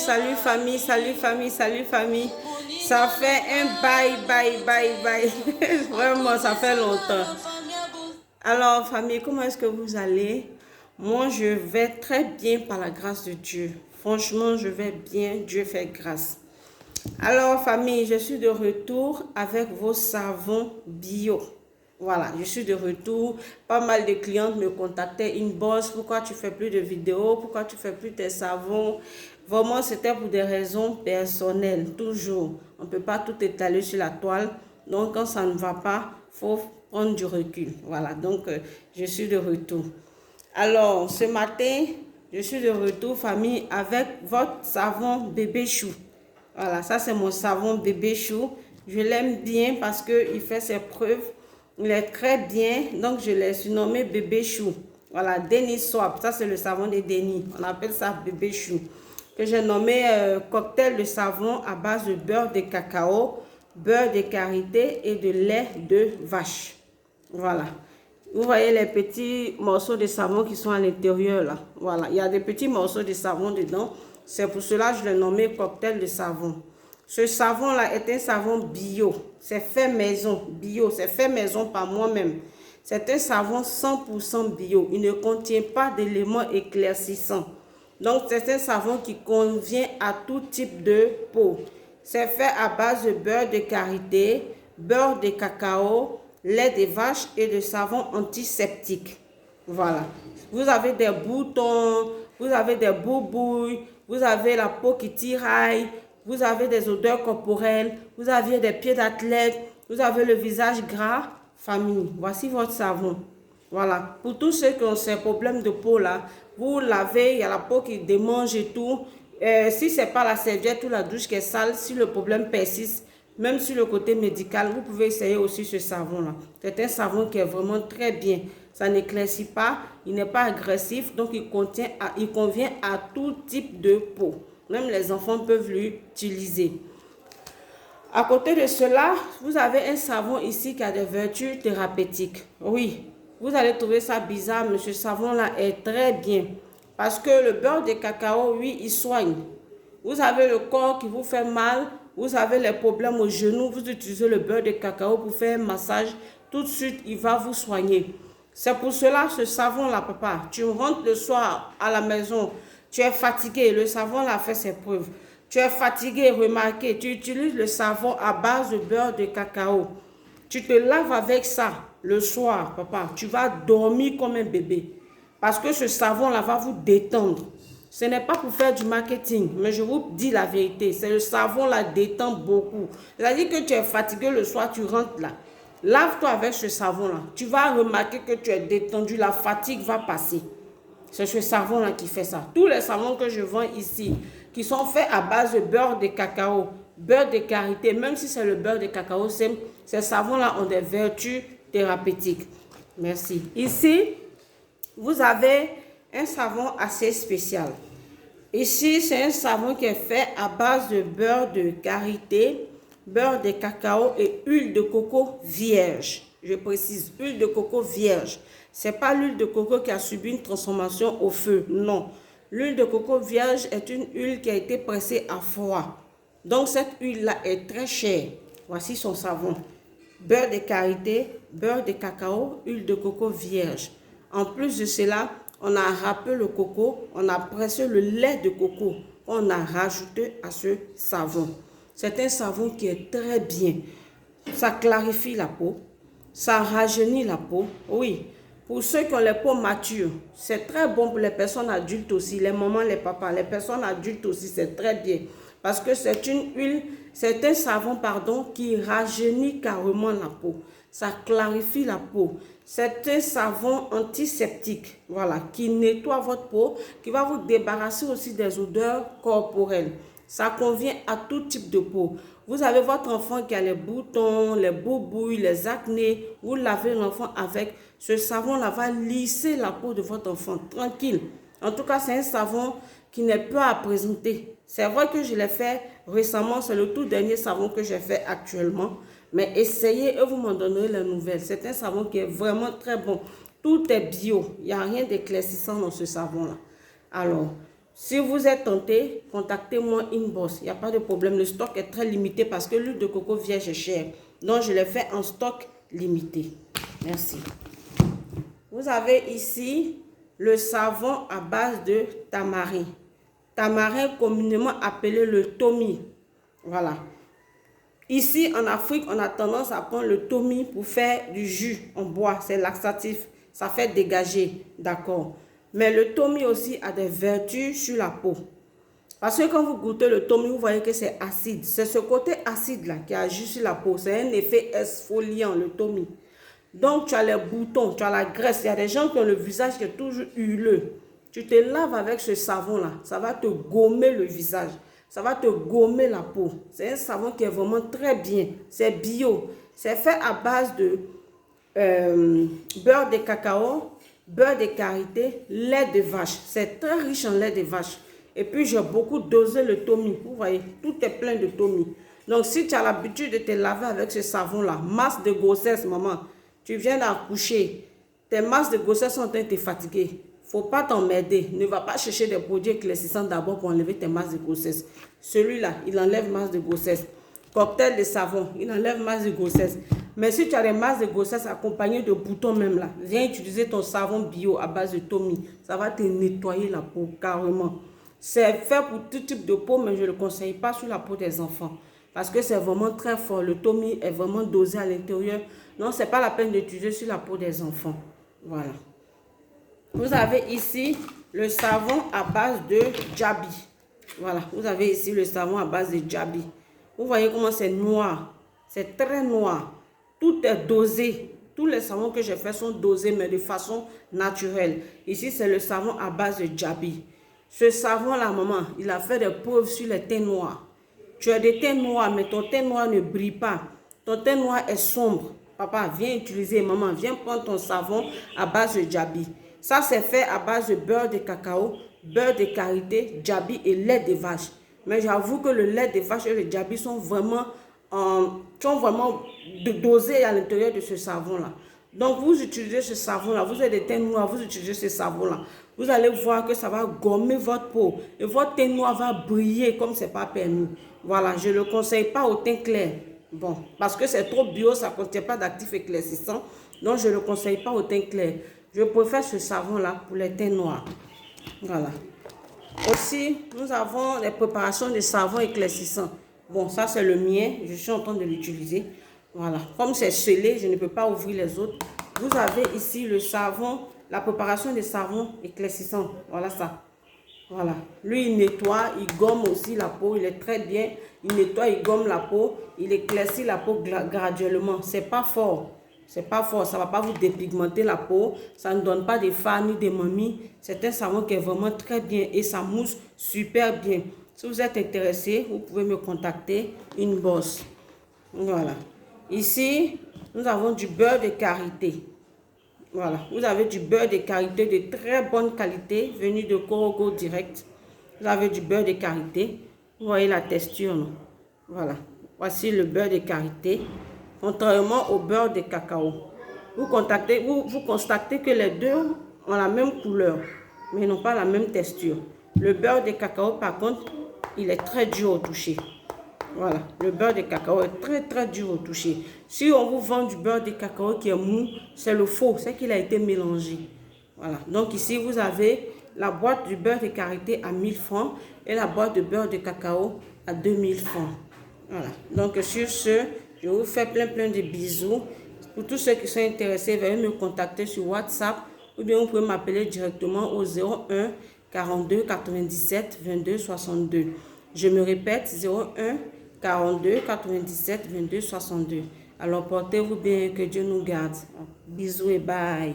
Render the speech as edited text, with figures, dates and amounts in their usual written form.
salut famille, salut famille, salut famille. Ça fait un bye. Vraiment, ça fait longtemps. Alors famille, comment est-ce que vous allez? Moi, je vais très bien par la grâce de Dieu. Franchement, je vais bien, Dieu fait grâce. Alors famille, je suis de retour avec vos savons bio. Voilà, je suis de retour. Pas mal de clientes me contactaient, inbox, pourquoi tu fais plus de vidéos, pourquoi tu fais plus tes savons. Vraiment, c'était pour des raisons personnelles, toujours. On ne peut pas tout étaler sur la toile. Donc, quand ça ne va pas, il faut prendre du recul. Voilà, donc je suis de retour. Alors, ce matin, je suis de retour, famille, avec votre savon bébé chou. Voilà, ça c'est mon savon bébé chou. Je l'aime bien parce qu'il fait ses preuves. Il est très bien, donc je l'ai surnommé bébé chou. Voilà, Denis Swap, ça c'est le savon de Denis. On appelle ça bébé chou. Que j'ai nommé cocktail de savon à base de beurre de cacao, beurre de karité et de lait de vache. Voilà. Vous voyez les petits morceaux de savon qui sont à l'intérieur là. Voilà, il y a des petits morceaux de savon dedans. C'est pour cela que je l'ai nommé cocktail de savon. Ce savon-là est un savon bio. C'est fait maison, bio. C'est fait maison par moi-même. C'est un savon 100% bio. Il ne contient pas d'éléments éclaircissants. Donc, c'est un savon qui convient à tout type de peau. C'est fait à base de beurre de karité, beurre de cacao, lait de vache et de savon antiseptique. Voilà. Vous avez des boutons, vous avez des boubouilles, vous avez la peau qui tiraille, vous avez des odeurs corporelles, vous avez des pieds d'athlète, vous avez le visage gras. Famille, voici votre savon. Voilà. Pour tous ceux qui ont ces problèmes de peau là, vous lavez, il y a la peau qui démange et tout. Si ce n'est pas la serviette ou la douche qui est sale, si le problème persiste, même sur le côté médical, vous pouvez essayer aussi ce savon-là. C'est un savon qui est vraiment très bien. Ça n'éclaircit pas, il n'est pas agressif, donc il convient à tout type de peau. Même les enfants peuvent l'utiliser. À côté de cela, vous avez un savon ici qui a des vertus thérapeutiques. Oui, vous allez trouver ça bizarre, mais ce savon-là est très bien. Parce que le beurre de cacao, oui, il soigne. Vous avez le corps qui vous fait mal, vous avez les problèmes aux genoux, vous utilisez le beurre de cacao pour faire un massage, tout de suite, il va vous soigner. C'est pour cela, ce savon-là, papa, tu rentres le soir à la maison, tu es fatigué, le savon-là fait ses preuves. Tu es fatigué, remarquez, tu utilises le savon à base de beurre de cacao. Tu te laves avec ça le soir, papa, tu vas dormir comme un bébé. Parce que ce savon-là va vous détendre. Ce n'est pas pour faire du marketing, mais je vous dis la vérité. C'est le savon là détend beaucoup. C'est-à-dire que tu es fatigué le soir, tu rentres là. Lave-toi avec ce savon-là. Tu vas remarquer que tu es détendu, la fatigue va passer. C'est ce savon-là qui fait ça. Tous les savons que je vends ici, qui sont faits à base de beurre de cacao, beurre de karité, même si c'est le beurre de cacao, ces savons-là ont des vertus thérapeutiques. Merci. Ici, vous avez un savon assez spécial. Ici, c'est un savon qui est fait à base de beurre de karité, beurre de cacao et huile de coco vierge. Je précise, huile de coco vierge. Ce n'est pas l'huile de coco qui a subi une transformation au feu, non. L'huile de coco vierge est une huile qui a été pressée à froid. Donc, cette huile-là est très chère. Voici son savon. Beurre de karité, beurre de cacao, huile de coco vierge. En plus de cela, on a râpé le coco, on a pressé le lait de coco, on a rajouté à ce savon. C'est un savon qui est très bien. Ça clarifie la peau, ça rajeunit la peau. Oui, pour ceux qui ont les peaux matures, c'est très bon pour les personnes adultes aussi, les mamans, les papas, les personnes adultes aussi, c'est très bien. Parce que c'est une huile, c'est un savon, pardon, qui rajeunit carrément la peau. Ça clarifie la peau. C'est un savon antiseptique, voilà, qui nettoie votre peau, qui va vous débarrasser aussi des odeurs corporelles. Ça convient à tout type de peau. Vous avez votre enfant qui a les boutons, les boubouilles, les acnés. Vous lavez l'enfant avec ce savon-là, va lisser la peau de votre enfant, tranquille. En tout cas, c'est un savon qui n'est pas à présenter. C'est vrai que je l'ai fait récemment, c'est le tout dernier savon que j'ai fait actuellement. Mais essayez et vous m'en donnerez les nouvelles. C'est un savon qui est vraiment très bon. Tout est bio. Il n'y a rien d'éclaircissant dans ce savon-là. Alors, Si vous êtes tenté, contactez-moi inbox. Il n'y a pas de problème. Le stock est très limité parce que l'huile de coco vierge est chère. Donc, je l'ai fait en stock limité. Merci. Vous avez ici le savon à base de tamarin. Tamarin communément appelé le tomi. Voilà. Ici, en Afrique, on a tendance à prendre le tomi pour faire du jus. On boit, c'est laxatif. Ça fait dégager, d'accord. Mais le tomi aussi a des vertus sur la peau. Parce que quand vous goûtez le tomi, vous voyez que c'est acide. C'est ce côté acide-là qui agit sur la peau. C'est un effet exfoliant, le tomi. Donc, tu as les boutons, tu as la graisse. Il y a des gens qui ont le visage qui est toujours huileux. Tu te laves avec ce savon-là. Ça va te gommer le visage. Ça va te gommer la peau. C'est un savon qui est vraiment très bien. C'est bio. C'est fait à base de beurre de cacao, beurre de karité, lait de vache. C'est très riche en lait de vache. Et puis, j'ai beaucoup dosé le tomi. Vous voyez, tout est plein de tomi. Donc, si tu as l'habitude de te laver avec ce savon-là, masse de grossesse, maman, tu viens d'accoucher, tes masses de grossesse sont en train de te fatiguer. Faut pas t'emmerder. Ne va pas chercher des produits éclaircissants d'abord pour enlever tes masses de grossesse. Celui-là, il enlève masse de grossesse. Cocktail de savon, il enlève masse de grossesse. Mais si tu as des masses de grossesse accompagnées de boutons même là, viens utiliser ton savon bio à base de tomi. Ça va te nettoyer la peau carrément. C'est fait pour tout type de peau, mais je ne le conseille pas sur la peau des enfants. Parce que c'est vraiment très fort. Le tomi est vraiment dosé à l'intérieur. Non, ce n'est pas la peine d'utiliser sur la peau des enfants. Voilà. Vous avez ici le savon à base de Djabi. Voilà, vous avez ici le savon à base de Djabi. Vous voyez comment c'est noir. C'est très noir. Tout est dosé. Tous les savons que j'ai fait sont dosés, mais de façon naturelle. Ici, c'est le savon à base de Djabi. Ce savon-là, maman, il a fait des preuves sur les teints noirs. Tu as des teints noirs, mais ton teint noir ne brille pas. Ton teint noir est sombre. Papa, viens utiliser, maman, viens prendre ton savon à base de Djabi. Ça, c'est fait à base de beurre de cacao, beurre de karité, Djabi et lait de vache. Mais j'avoue que le lait de vache et le Djabi sont vraiment dosés à l'intérieur de ce savon-là. Donc, vous utilisez ce savon-là, vous avez des teints noirs, vous utilisez ce savon-là. Vous allez voir que ça va gommer votre peau. Et votre teint noir va briller comme ce n'est pas permis. Voilà, je ne le conseille pas au teint clair. Bon, parce que c'est trop bio, ça ne contient pas d'actifs éclaircissants. Donc, je ne le conseille pas au teint clair. Je préfère ce savon-là pour les teints noirs. Voilà. Aussi, nous avons les préparations de savon éclaircissant. Bon, ça c'est le mien. Je suis en train de l'utiliser. Voilà. Comme c'est scellé, je ne peux pas ouvrir les autres. Vous avez ici le savon, la préparation de savon éclaircissant. Voilà ça. Voilà. Lui, il nettoie, il gomme aussi la peau. Il est très bien. Il nettoie, il gomme la peau. Il éclaircit la peau graduellement. C'est pas fort. C'est pas fort. Ça ne va pas vous dépigmenter la peau. Ça ne donne pas de fards ni de mamies. C'est un savon qui est vraiment très bien. Et ça mousse super bien. Si vous êtes intéressé, vous pouvez me contacter. Inbox. Voilà. Ici, nous avons du beurre de karité. Voilà, vous avez du beurre de karité de très bonne qualité, venu de Corogo direct. Vous avez du beurre de karité. Vous voyez la texture, non? Voilà, voici le beurre de karité, contrairement au beurre de cacao. Vous constatez que les deux ont la même couleur, mais n'ont pas la même texture. Le beurre de cacao, par contre, il est très dur au toucher. Voilà, le beurre de cacao est très dur au toucher. Si on vous vend du beurre de cacao qui est mou, c'est le faux, c'est qu'il a été mélangé. Voilà, donc ici vous avez la boîte du beurre de karité à 1000 francs et la boîte de beurre de cacao à 2000 francs. Voilà, donc sur ce, je vous fais plein de bisous. Pour tous ceux qui sont intéressés, veuillez me contacter sur WhatsApp ou bien vous pouvez m'appeler directement au 01 42 97 22 62. Je me répète, 01 42 97 22 62. Alors portez-vous bien, que Dieu nous garde. Bisous et bye.